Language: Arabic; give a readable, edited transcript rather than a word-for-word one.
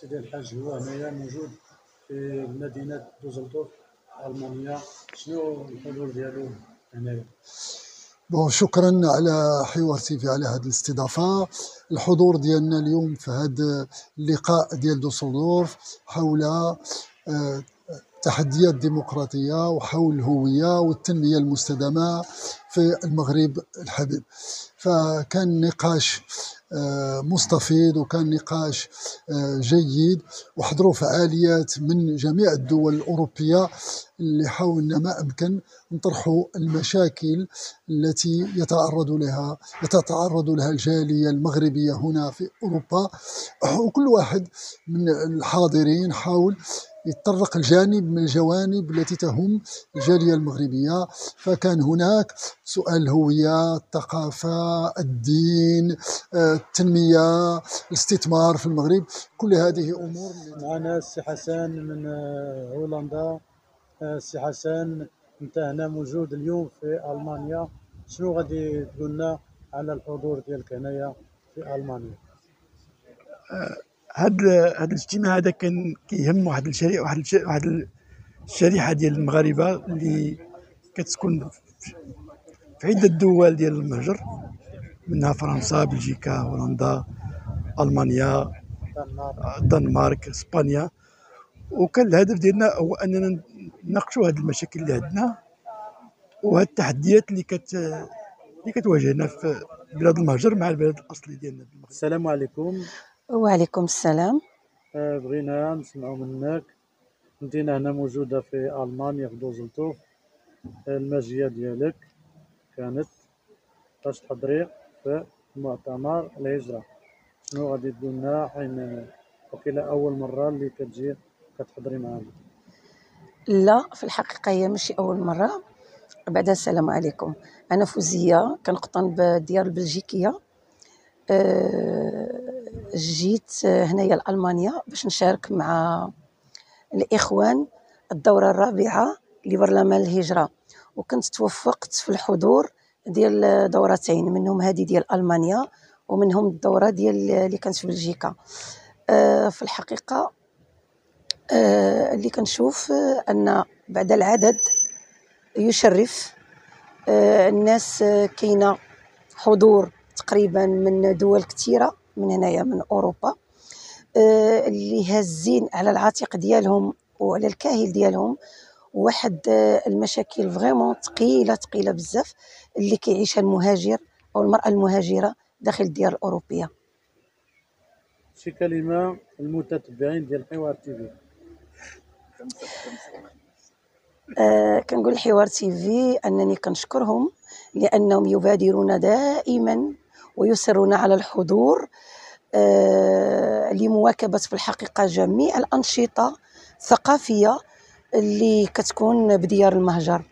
سيدي الحاج هو هنايا موجود في مدينة دوزلدورف ألمانيا، شنو الحضور ديالو هنايا؟ شكرا على حوار تيفي على هذه الاستضافة. الحضور ديالنا اليوم في هذا اللقاء ديال دوسلدورف حول تحديات الديمقراطية وحول الهوية والتنمية المستدامة في المغرب الحبيب. فكان نقاش مستفيض، وكان نقاش جيد، وحضروا فعاليات من جميع الدول الأوروبية اللي حاولنا ما أمكن نطرحوا المشاكل التي يتعرض لها الجالية المغربية هنا في أوروبا. وكل واحد من الحاضرين حاول يتطرق الجانب من الجوانب التي تهم الجالية المغربية. فكان هناك سؤال الهوية، الثقافة، الدين، التنمية، الاستثمار في المغرب، كل هذه أمور. معنا السي حسن من هولندا. السي حسن، انت هنا موجود اليوم في ألمانيا، شنو غادي تقولنا على الحضور ديالك هنايا في ألمانيا؟ هذا الاجتماع هذا كان كيهم واحد الشريحه ديال المغاربه اللي كتسكن في عده دول ديال المهجر، منها فرنسا، بلجيكا، هولندا، المانيا، الدنمارك، اسبانيا. وكان الهدف ديالنا هو اننا نناقشوا هذه المشاكل اللي عندنا وهذه التحديات اللي كتواجهنا في بلاد المهجر مع البلاد الاصلي ديالنا. السلام عليكم. وعليكم السلام. بغينا نسمعوا منك، انتينا هنا موجودة في ألمانيا في دوزلدورف، المجية ديالك كانت باش تحضري في مؤتمر الهجرة، شنو غادي تقولنا حين وكيلا أول مرة اللي كتجي كتحضري معانا؟ لا، في الحقيقة هي ماشي أول مرة. بعد السلام عليكم، أنا فوزية كنقطن بالديار البلجيكية. جيت هنايا لألمانيا باش نشارك مع الإخوان الدورة الرابعة لبرلمان الهجرة، وكنت توفقت في الحضور ديال دورتين، منهم هذه ديال ألمانيا ومنهم الدورة ديال اللي كانت في بلجيكا. في الحقيقة اللي كنشوف أن بعد العدد يشرف. الناس كاينة حضور تقريبا من دول كثيرة من هنايا من أوروبا، اللي هازين على العاتق ديالهم وعلى الكاهل ديالهم واحد المشاكل فريمون ثقيله بزاف اللي كيعيشها المهاجر او المراه المهاجره داخل الديار الاوروبيه. شي كلمه المتتبعين ديال حوار تيفي؟ كنقول حوار تيفي انني كنشكرهم لانهم يبادرون دائما ويصرون على الحضور لمواكبه في الحقيقه جميع الانشطه الثقافيه اللي كتكون بديار المهجر.